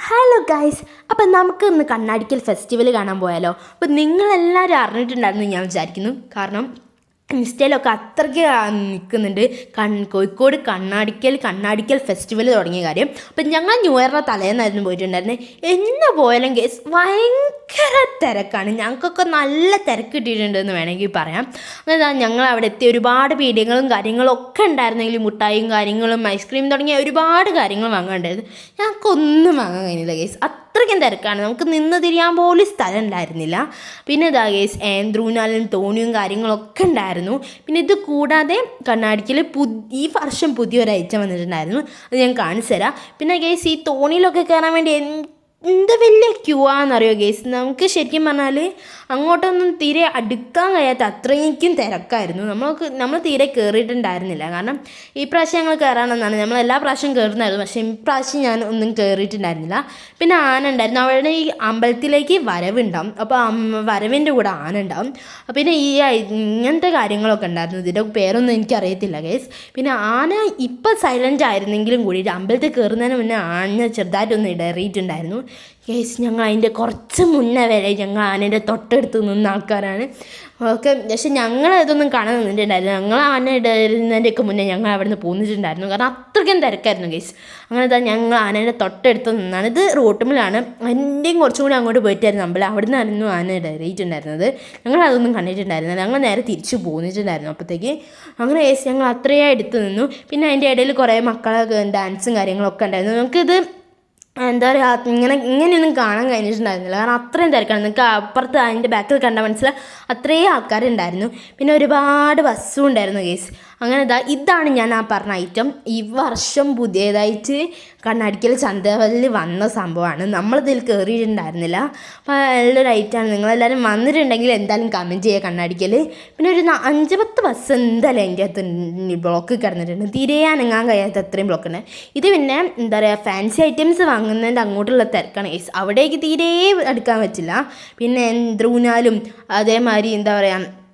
Hello guys, അപ്പം നമുക്ക് ഇന്ന് കണ്ണാടിക്കൽ ഫെസ്റ്റിവൽ കാണാൻ പോയാലോ? അപ്പം നിങ്ങളെല്ലാവരും അറിഞ്ഞിട്ടുണ്ടായിരുന്നു ഞാൻ വിചാരിക്കുന്നു. കാരണം ഇൻസ്റ്റയിലൊക്കെ അത്രയ്ക്ക് നിൽക്കുന്നുണ്ട് കോഴിക്കോട് കണ്ണാടിക്കൽ ഫെസ്റ്റിവൽ തുടങ്ങിയ കാര്യം. അപ്പം ഞങ്ങൾ ന്യൂ ഇയറിൻ്റെ തലേന്നായിരുന്നു പോയിട്ടുണ്ടായിരുന്നത്. എന്ന് പോയാലും ഗൈസ് ഭയങ്കര തിരക്കാണ്. ഞങ്ങൾക്കൊക്കെ നല്ല തിരക്ക് കിട്ടിയിട്ടുണ്ടെന്ന് വേണമെങ്കിൽ പറയാം. അതാ ഞങ്ങൾ അവിടെ എത്തി ഒരുപാട് പീടികകളും കാര്യങ്ങളും ഒക്കെ ഉണ്ടായിരുന്നെങ്കിൽ മുട്ടായും കാര്യങ്ങളും ഐസ്ക്രീം തുടങ്ങിയ ഒരുപാട് കാര്യങ്ങൾ വാങ്ങാണ്ടായിരുന്നു. ഞങ്ങൾക്കൊന്നും വാങ്ങാൻ കഴിഞ്ഞില്ല ഗൈസ്. അത്രയ്ക്കും തിരക്കാണ്. നമുക്ക് നിന്ന് തിരിയാൻ പോലും സ്ഥലം ഉണ്ടായിരുന്നില്ല. പിന്നെ ഇതാ ഗൈസ് ഊഞ്ഞാലും തോണിയും കാര്യങ്ങളൊക്കെ ഉണ്ടായിരുന്നു. പിന്നെ ഇത് കൂടാതെ കണ്ണാടിക്കൽ ഈ വർഷം പുതിയൊരു ഐറ്റം വന്നിട്ടുണ്ടായിരുന്നു. അത് ഞാൻ കാണിച്ചു തരാം. പിന്നെ ഗൈസ് ഈ തോണിയിലൊക്കെ കയറാൻ വേണ്ടി എന്ത് വലിയ ക്യൂ ആണെന്നറിയോ ഗൈസ്. നമുക്ക് ശരിക്കും പറഞ്ഞാൽ അങ്ങോട്ടൊന്നും തീരെ അടുക്കാൻ കഴിയാത്ത അത്രയ്ക്കും തിരക്കായിരുന്നു. നമ്മൾ തീരെ കയറിയിട്ടുണ്ടായിരുന്നില്ല. കാരണം ഈ പ്രാവശ്യം ഞങ്ങൾ കയറാനെന്നാണ്, നമ്മൾ എല്ലാ പ്രാവശ്യവും കയറുന്നായിരുന്നു. പക്ഷേ ഈ പ്രാവശ്യം ഞാൻ ഒന്നും കയറിയിട്ടുണ്ടായിരുന്നില്ല. പിന്നെ ആന ഉണ്ടായിരുന്നു. അവിടെ ഈ അമ്പലത്തിലേക്ക് വരവുണ്ടാവും. അപ്പോൾ വരവിൻ്റെ കൂടെ ആന ഉണ്ടാവും. പിന്നെ ഇങ്ങനത്തെ കാര്യങ്ങളൊക്കെ ഉണ്ടായിരുന്നു. ഇതിൻ്റെ പേരൊന്നും എനിക്കറിയത്തില്ല ഗൈസ്. പിന്നെ ആന ഇപ്പം സൈലൻ്റ് ആയിരുന്നെങ്കിലും കൂടി അമ്പലത്തിൽ കയറുന്നതിന് മുന്നേ ആന ചെറുതായിട്ടൊന്ന് ഇടറിയിട്ടുണ്ടായിരുന്നു ഗൈസ്. ഞങ്ങൾ അതിൻ്റെ കുറച്ച് മുന്നേ വരെ ഞങ്ങൾ ആനേൻ്റെ തൊട്ടടുത്ത് നിന്ന ആൾക്കാരാണ്. ഓക്കെ, പക്ഷെ ഞങ്ങൾ ഇതൊന്നും കാണാൻ നിന്നിട്ടുണ്ടായിരുന്നു. ഞങ്ങൾ ആന ഇടുന്നതിൻ്റെയൊക്കെ മുന്നേ ഞങ്ങൾ അവിടെ നിന്ന് പോന്നിട്ടുണ്ടായിരുന്നു. കാരണം അത്രയ്ക്കും തിരക്കായിരുന്നു ഗൈസ്. അങ്ങനെ ഞങ്ങൾ ആനേൻ്റെ തൊട്ടടുത്ത് നിന്നാണ്. ഇത് റോട്ടുമിലാണ്. എൻ്റെയും കുറച്ചും കൂടി അങ്ങോട്ട് പോയിട്ടായിരുന്നു അമ്പലം. അവിടെ നിന്നായിരുന്നു ആന ഇടറിയിട്ടുണ്ടായിരുന്നത്. ഞങ്ങൾ അതൊന്നും കണ്ടിട്ടുണ്ടായിരുന്നില്ല. ഞങ്ങൾ നേരെ തിരിച്ചു പോന്നിട്ടുണ്ടായിരുന്നു അപ്പോഴത്തേക്ക്. അങ്ങനെ ഗൈസ് ഞങ്ങൾ അത്രയും അടുത്ത് നിന്നു. പിന്നെ അതിൻ്റെ ഇടയിൽ കുറേ മക്കളെ ഡാൻസും കാര്യങ്ങളൊക്കെ ഉണ്ടായിരുന്നു. നമുക്കിത് എന്താ പറയുക, ഇങ്ങനെയൊന്നും കാണാൻ കഴിഞ്ഞിട്ടുണ്ടായിരുന്നില്ല. കാരണം അത്രയും തിരക്കാണ്. നിങ്ങൾക്ക് അപ്പുറത്ത് അതിൻ്റെ ബാക്കിൽ കണ്ടാൽ മനസ്സിലായി അത്രയും ആൾക്കാരുണ്ടായിരുന്നു. പിന്നെ ഒരുപാട് ബസ്സും ഉണ്ടായിരുന്നു ഗൈസ്. അങ്ങനെ ഇതാണ് ഞാൻ പറഞ്ഞ ഐറ്റം. ഈ വർഷം പുതിയതായിട്ട് കണ്ണാടിക്കൽ ചന്തവലിൽ വന്ന സംഭവമാണ്. നമ്മളിതിൽ കയറിയിട്ടുണ്ടായിരുന്നില്ല. അപ്പോൾ നല്ലൊരു ഐറ്റമാണ്. നിങ്ങളെല്ലാവരും വന്നിട്ടുണ്ടെങ്കിൽ എന്തായാലും കമൻറ്റ് ചെയ്യുക കണ്ണാടിക്കൽ. പിന്നെ ഒരു 5-10 ബസ് എന്തായാലും അതിൻ്റെ അകത്ത് ബ്ലോക്ക് കിടന്നിട്ടുണ്ട്. തീരെ അനങ്ങാൻ കഴിയാത്ത അത്രയും ബ്ലോക്ക് ഉണ്ട്. ഇത് പിന്നെ എന്താ പറയുക, ഫാൻസി ഐറ്റംസ് വാങ്ങുന്നതിൻ്റെ അങ്ങോട്ടുള്ള തിരക്കാണ് ഗൈസ്. അവിടേക്ക് തീരെ അടുക്കാൻ പറ്റില്ല. പിന്നെ ഊഞ്ഞാലും അതേമാതിരി എന്താ പറയുക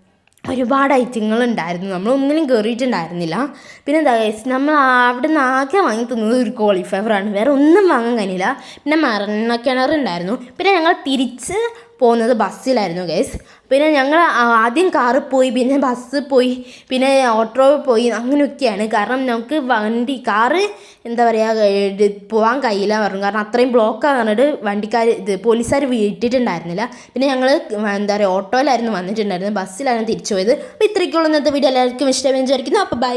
ഒരുപാട് ഐറ്റങ്ങളുണ്ടായിരുന്നു. നമ്മളൊന്നിനും കയറിയിട്ടുണ്ടായിരുന്നില്ല. പിന്നെ എന്താ ഗൈസ്, നമ്മൾ അവിടെ നിന്ന് ആകെ വാങ്ങി തിന്നത് ഒരു കോളിഫ്ലവറാണ്. വേറെ ഒന്നും വാങ്ങാൻ കഴിഞ്ഞില്ല. പിന്നെ മരണക്കിണറുണ്ടായിരുന്നു. പിന്നെ ഞങ്ങൾ തിരിച്ച് പോകുന്നത് ബസ്സിലായിരുന്നു ഗൈസ്. പിന്നെ ഞങ്ങൾ ആദ്യം കാറിൽ പോയി, പിന്നെ ബസ്സിൽ പോയി, പിന്നെ ഓട്ടോയിൽ പോയി. അങ്ങനെയൊക്കെയാണ്. കാരണം നമുക്ക് കാറ് എന്താ പറയുക പോകാൻ കഴിയില്ല പറഞ്ഞു. കാരണം അത്രയും ബ്ലോക്കാണ് പറഞ്ഞിട്ട് പോലീസുകാർ വിട്ടിട്ടുണ്ടായിരുന്നില്ല. പിന്നെ ഞങ്ങൾ എന്താ പറയുക ഓട്ടോയിലായിരുന്നു വന്നിട്ടുണ്ടായിരുന്നത്. ബസ്സിലായിരുന്നു തിരിച്ചു പോയത്. അപ്പോൾ ഇത്രയ്ക്കുള്ള ഇന്നത്തെ വീഡിയോ എല്ലാവർക്കും ഇഷ്ടമെന്ന് വിചാരിക്കുന്നു. അപ്പോൾ ബൈ.